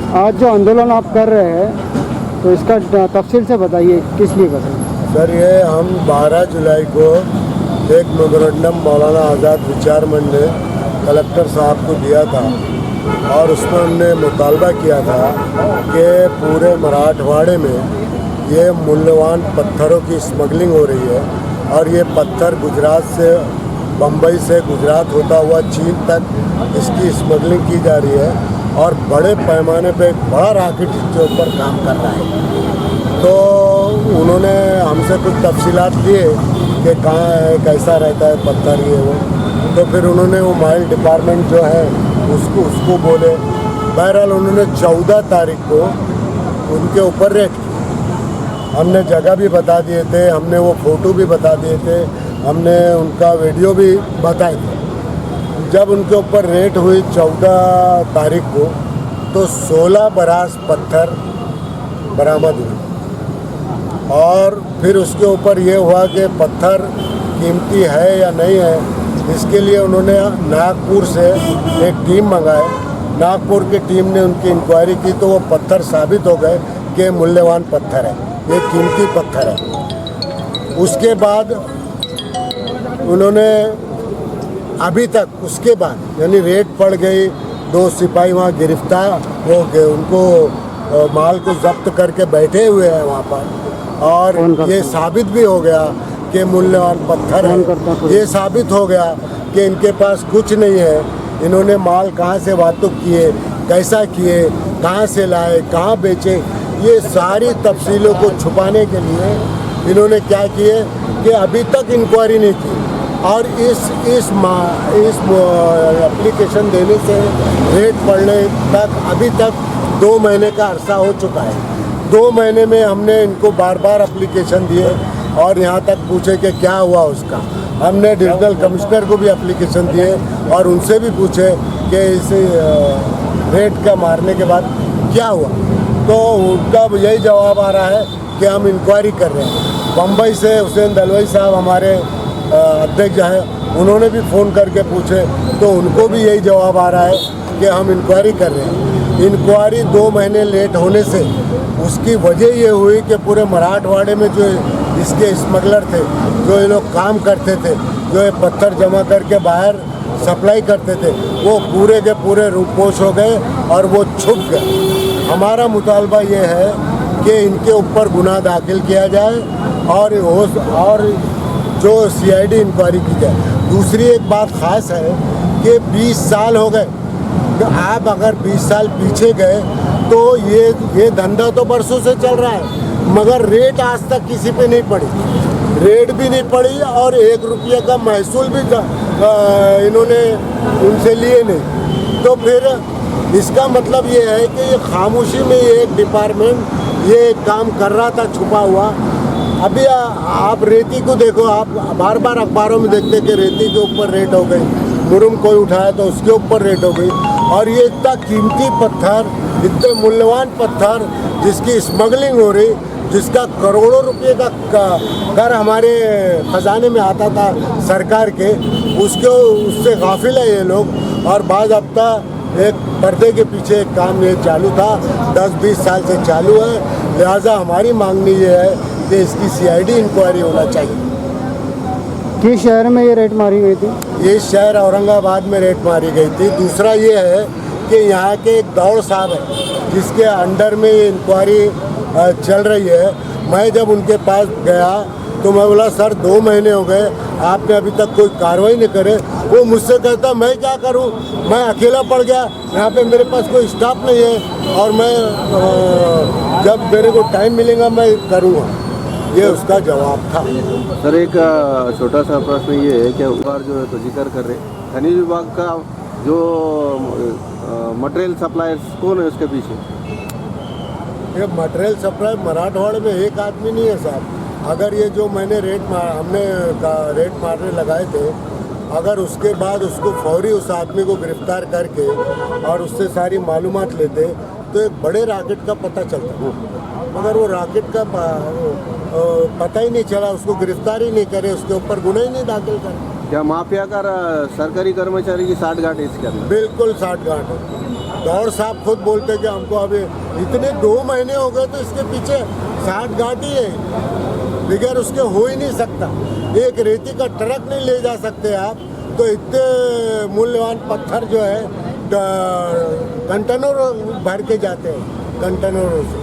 आज जो आंदोलन आप कर रहे हैं तो इसका तफसील से बताइए, किस लिए कर रहे हैं? सर, ये हम 12 जुलाई को एक मेमोरेंडम मौलाना आज़ाद विचार मंच ने कलेक्टर साहब को दिया था और उसमें हमने मुतालबा किया था कि पूरे मराठवाड़े में ये मूल्यवान पत्थरों की स्मगलिंग हो रही है और ये पत्थर गुजरात से, बम्बई से गुजरात होता हुआ चीन तक इसकी स्मगलिंग की जा रही है और बड़े पैमाने पे एक बड़ा रॉकेट इसके ऊपर काम कर रहा है। तो उन्होंने हमसे कुछ तफसीलात लिए कि कहाँ है, कैसा रहता है पत्थर, ये वो। तो फिर उन्होंने वो माइल डिपार्टमेंट जो है उसको बोले। बहरहाल उन्होंने 14 तारीख को उनके ऊपर रेड किया। हमने जगह भी बता दिए थे, हमने वो फ़ोटो भी बता दिए थे, हमने उनका वीडियो भी बताए थे। जब उनके ऊपर रेड हुई 14 तारीख को तो 16 बरास पत्थर बरामद हुए और फिर उसके ऊपर ये हुआ कि पत्थर कीमती है या नहीं है, इसके लिए उन्होंने नागपुर से एक टीम मंगाए। नागपुर की टीम ने उनकी इंक्वायरी की तो वो पत्थर साबित हो गए कि मूल्यवान पत्थर है, ये कीमती पत्थर है। उसके बाद उन्होंने अभी तक, उसके बाद यानी रेड पड़ गई, 2 सिपाही वहाँ गिरफ्तार हो गए, उनको माल को जब्त करके बैठे हुए हैं वहाँ पर और ये साबित भी हो गया कि मूल्यवान पत्थर है। ये साबित हो गया कि इनके पास कुछ नहीं है। इन्होंने माल कहाँ से वातुक किए, कैसा किए, कहाँ से लाए, कहाँ बेचे, ये सारी तफसीलों को छुपाने के लिए इन्होंने क्या किए कि अभी तक इंक्वायरी नहीं की और इस एप्लीकेशन देने से रेट पड़ने तक अभी तक 2 महीने का अरसा हो चुका है। 2 महीने में हमने इनको बार बार एप्लीकेशन दिए और यहाँ तक पूछे कि क्या हुआ उसका। हमने डिविजनल कमिश्नर को भी एप्लीकेशन दिए और उनसे भी पूछे कि इस रेट का मारने के बाद क्या हुआ। तो उनका यही जवाब आ रहा है कि हम इंक्वायरी कर रहे हैं। बम्बई से हुसैन दलवाई साहब हमारे अध्यक्ष हैं, उन्होंने भी फ़ोन करके पूछे तो उनको भी यही जवाब आ रहा है कि हम इंक्वायरी कर रहे हैं। इंक्वायरी 2 महीने लेट होने से उसकी वजह ये हुई कि पूरे मराठवाड़े में जो इसके स्मगलर थे, जो ये लोग काम करते थे, जो ये पत्थर जमा करके बाहर सप्लाई करते थे, वो पूरे के पूरे रूपोश हो गए और वो छुप गए। हमारा मुतालबा ये है कि इनके ऊपर गुनाह दाखिल किया जाए और जो CID इंक्वायरी की जाए। दूसरी एक बात ख़ास है कि 20 साल हो गए। आप अगर 20 साल पीछे गए तो ये धंधा तो बरसों से चल रहा है, मगर रेट आज तक किसी पे नहीं पड़ी, रेट भी नहीं पड़ी और 1 रुपये का महसूल भी इन्होंने उनसे लिए नहीं। तो फिर इसका मतलब ये है कि ये खामोशी में ये एक डिपार्टमेंट ये काम कर रहा था छुपा हुआ। अभी आप रेती को देखो, आप बार बार अखबारों में देखते कि रेती के ऊपर रेट हो गई, मुरुम कोई उठाया तो उसके ऊपर रेट हो गई। और ये इतना कीमती पत्थर, इतने मूल्यवान पत्थर जिसकी स्मगलिंग हो रही, जिसका करोड़ों रुपए का कर हमारे खजाने में आता था सरकार के, उससे गाफिल है ये लोग। और बाज़ाब्ता एक पर्दे के पीछे एक काम ये चालू था, 10-20 साल से चालू है। लिहाजा हमारी मांगनी ये है कि इसकी CID इंक्वायरी होना चाहिए। किस शहर में ये रेट मारी गई थी? ये शहर औरंगाबाद में रेट मारी गई थी। दूसरा ये है कि यहाँ के एक दौड़ साहब है जिसके अंडर में ये इंक्वायरी चल रही है। मैं जब उनके पास गया तो मैं बोला, सर 2 महीने हो गए, आपने अभी तक कोई कार्रवाई नहीं करे। वो मुझसे कहता, मैं क्या करूं, मैं अकेला पड़ गया, यहाँ पे मेरे पास कोई स्टाफ नहीं है और मैं जब मेरे को टाइम मिलेगा मैं करूँगा। ये उसका जवाब था। सर, एक छोटा सा प्रश्न ये है कि बार जो है तो जिक्र कर रहे खनिज विभाग का जो मटेरियल सप्लायर्स कौन है उसके पीछे? ये मटेरियल सप्लाई मराठवाड़े में एक आदमी नहीं है साहब। अगर ये जो हमने रेट मारने लगाए थे, अगर उसके बाद उसको फौरी उस आदमी को गिरफ्तार करके और उससे सारी मालूमात लेते तो एक बड़े रॉकेट का पता चलता, मगर वो रॉकेट का पता ही नहीं चला, उसको गिरफ्तार ही नहीं करे, उसके ऊपर गुनाह ही नहीं दाखिल करे। क्या माफिया का सरकारी कर्मचारी की साठगांठ है इसके अंदर? बिल्कुल साठगांठ है। गौर साहब खुद बोलते कि हमको अभी इतने 2 महीने हो गए तो इसके पीछे 60 गाड़ी है, बगैर उसके हो ही नहीं सकता। एक रेती का ट्रक नहीं ले जा सकते आप, तो इतने मूल्यवान पत्थर जो है कंटेनर भर के जाते हैं कंटेनरों से।